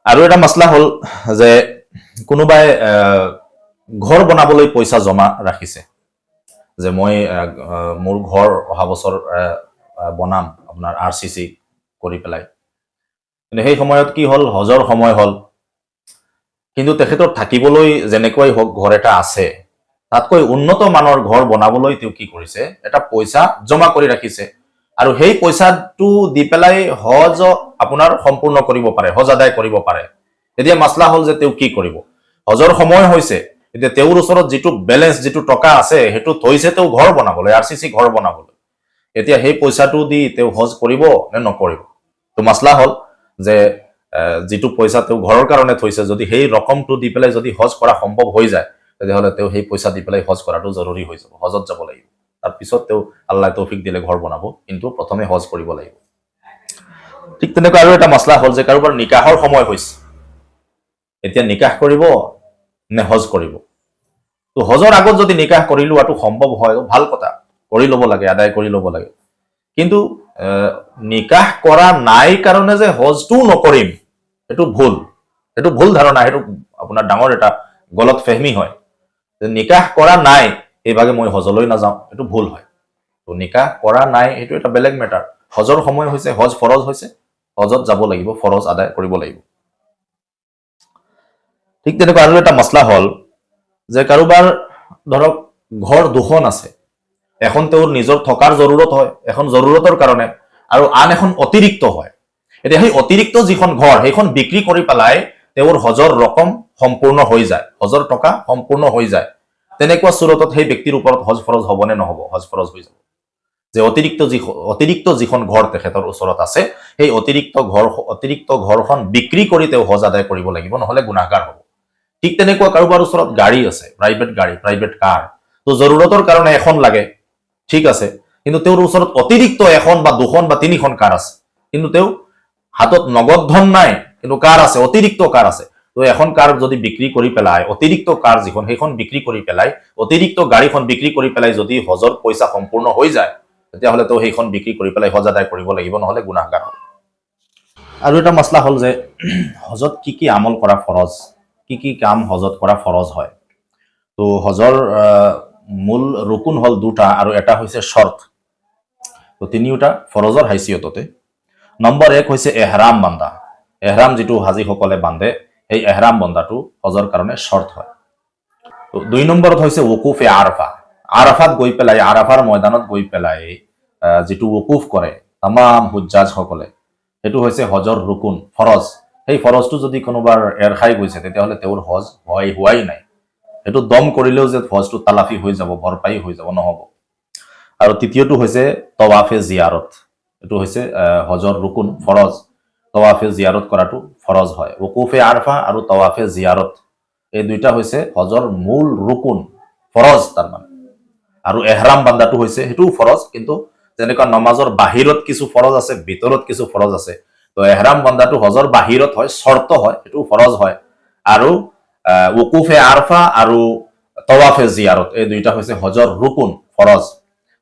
আৰু এটা মাসলা হল যে কোনোবাই ঘৰ বনাবলৈ পইচা জমা ৰাখিছে যে মই মোৰ ঘৰ অহা বছৰ বনাম আপোনাৰ আৰচিচি কৰি পেলাই কিন্তু সেই সময়ত কি হল হজৰ সময় হল কিন্তু তেখেতৰ থাকিবলৈ যেনেকৈ হওক ঘৰ এটা আছে তাতকৈ উন্নত মানৰ ঘৰ বনাবলৈ তেওঁ কি কৰিছে এটা পইচা জমা কৰি ৰাখিছে আৰু সেই পইচাটো দি পেলাই হজ আপোনাৰ সম্পূৰ্ণ কৰিব পাৰে হজ আদায় কৰিব পাৰে এতিয়া মাসলা হল যে তেওঁ কি কৰিব হজৰ সময় হৈছে এতিয়া তেওঁৰ ওচৰত যেটো ব্যালেন্স যেটো টকা আছে হেতু থৈছে তেওঁ ঘৰ বনাবলৈ আৰচিচি ঘৰ বনাবলৈ এতিয়া সেই পইচাটো দি তেওঁ হজ কৰিব নে নকৰিব তো মাসলা হল যে যেটো পইচা তেওঁ ঘৰৰ কাৰণে থৈছে যদি সেই ৰকমটো দি পেলাই যদি হজ কৰা সম্ভৱ হৈ যায় তেতিয়াহলে তেওঁ সেই পইচা দি পেলাই হজ কৰাটো জৰুৰী হৈ যাব হজত যাব লাগিব তাৰ পিছত তেওঁ আল্লাহ তৌফিক দিলে ঘৰ বনাব কিন্তু প্ৰথমে হজ কৰিব লাগিব ঠিক তেনেকৈ আৰু এটা মাসলা হল যে কাৰোবাৰ নিকাহৰ সময় হৈছে এতিয়া নিকাহ কৰিব নে হজ কৰিব তো হজৰ আগত যদি নিকাহ কৰি লোৱাটো সম্ভৱ হয় ভাল কথা কৰি ল'ব লাগে আদায় কৰি ল'ব লাগে কিন্তু নিকাহ কৰা নাই কাৰণে যে হজটো নকৰিম এটো ভুল ধাৰণা এটো আপোনাৰ ডাঙৰ এটা গলত ফেহমি হয় যে নিকাহ কৰা নাই এইভাগে মই হজলৈ নাযাওঁ এটো ভুল হয় তো নিকাহ কৰা নাই এটো এটা বেলেগ মেটাৰ হজৰ সময় হৈছে হজ ফৰজ হৈছে হজত যাব লাগিব ফৰজ আদায় কৰিব লাগিব ঠিক তেনেকৈ আৰু এটা মাসলা হল যে কাৰোবাৰ ধৰক ঘৰ দুখন আছে এখন তেওঁৰ নিজৰ থকাৰ জৰুৰত হয় এখন জৰুৰতৰ কাৰণে আৰু আন এখন অতিৰিক্ত হয় এতিয়া সেই অতিৰিক্ত যিখন ঘৰ সেইখন বিক্ৰী কৰি পেলাই তেওঁৰ হজৰ ৰকম সম্পূৰ্ণ হৈ যায় হজৰ টকা সম্পূৰ্ণ হৈ যায় তেনেকুৱা সুৰতত সেই ব্যক্তিৰ ওপৰত হজ ফৰজ হবনে নহব হজ ফৰজ হৈ যাব যে অতিৰিক্ত যিখন ঘৰ তেখেতৰ ওচৰত আছে সেই অতিৰিক্ত ঘৰখন বিক্ৰী কৰি তেওঁ হজ আদায় কৰিব লাগিব নহলে গুনাহগাৰ হ'ব ঠিক তেনেকুৱা কাৰোবাৰ ওচৰত গাড়ী আছে প্ৰাইভেট কাৰ তো জৰুৰতৰ কাৰণে এখন লাগে ঠিক আছে কিন্তু তেওঁৰ ওচৰত অতিৰিক্ত এখন বা দুখন বা তিনিখন কাৰ আছে কিন্তু তেওঁ হাতত নগদ ধন নাই কিন্তু কাৰ আছে অতিৰিক্ত কাৰ আছে তো এখন কাৰ যদি বিক্ৰী কৰি পেলাই অতিৰিক্ত কাৰ যিখন সেইখন বিক্ৰী কৰি পেলাই অতিৰিক্ত গাড়ীখন বিক্ৰী কৰি পেলাই যদি হজৰ পইচা সম্পূৰ্ণ হৈ যায় তেতিয়াহলে তো সেইখন বিক্ৰী কৰি পেলাই হজ আদায় কৰিব লাগিব নহলে গুনাহগাৰ হ'ব আৰু এটা মাসলা হল যে হজত কি কি আমল কৰা ফৰজ কি কাম হজত কৰা ফৰজ হয় তো হজৰ মূল ৰুকুন হল দুটা আৰু এটা হৈছে শৰ্ত তো তিনিওটা ফৰজৰ হাইসিয়ততে নম্বৰ 1 হৈছে এহৰাম বান্ধা এহৰাম যেটো হাজী সকলে বান্ধে এই এহৰাম বন্ধাটো হজৰ কাৰণে শৰ্ত হয় তো 2 নম্বৰত হৈছে ওকুফে আৰাফা আৰাফাত গৈ পেলাই আৰাফাৰ ময়দানত গৈ পেলাই যেটো ওকুফ কৰে तमाम হুজ্জাজ সকলে এটো হৈছে হজৰ ৰুকুন ফৰজ এই ফৰজটো যদি কোনোবাৰ এৰ খাই গৈছে তেতিয়াহলে তেওঁৰ হজ হোৱাই নাই এটো দম কৰিলেও যে হজটো তালাফি হৈ যাব ভৰপাই হৈ যাব নহব আৰু তৃতীয়টো হৈছে তওয়াফে জিয়াৰত এটো হৈছে হজৰ ৰুকুন ফৰজ তওয়াফে জিয়াৰত কৰাটো ফৰজ হয় ওকুফে আৰাফা আৰু তওয়াফে জিয়াৰত এই দুইটা হৈছে হজৰ মূল ৰুকুন ফৰজ তাৰ মানে আৰু ইহৰাম বান্ধাটো হৈছে হেতু ফৰজ কিন্তু যেনেকা নামাজৰ বাহিৰত কিছু ফৰজ আছে ভিতৰত কিছু ফৰজ আছে তো ইহৰাম বান্ধাটো হজৰ বাহিৰত হয় শৰ্ত হয় এটো ফৰজ হয় আৰু ওকুফে আৰাফা আৰু তওয়াফে জিয়াৰত এই দুইটা হৈছে হজৰ ৰুকুন ফৰজ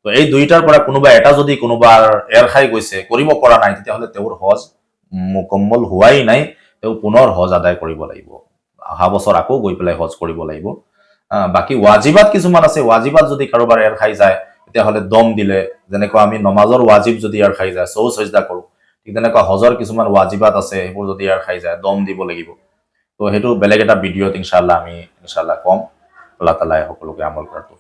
তো এই দুইটাৰ পৰা কোনোবা এটা যদি কোনোবাৰ এৰ খাই গৈছে কৰিব পৰা নাই তেতিয়াহলে তেওঁৰ হজ মুকম্মল হোৱাই নাই তেওঁ পুনৰ হজ আদায় কৰিব লাগিব অহা বছৰ আকৌ গৈ পেলাই হজ কৰিব লাগিব বাকি ওয়াজিবাত কিছুমান আছে ওয়াজিবাত যদি কাৰোবাৰ এৰ খাই যায় তেতিয়াহলে দম দিলে যেনেকৈ আমি নমাজৰ ওয়াজিব যদি এৰ খাই যায় সৌ সজদা কৰো ঠিক তেনেকৈ হজৰ কিছুমান ওয়াজিবাত আছে সেইবোৰ যদি এৰ খাই যায় দম দিব লাগিব তো হেতু বেলেগ এটা ভিডিওত ইনশাআল্লাহ আমি কম আল্লাহ তাআলা সকলোকে আমল কৰাটো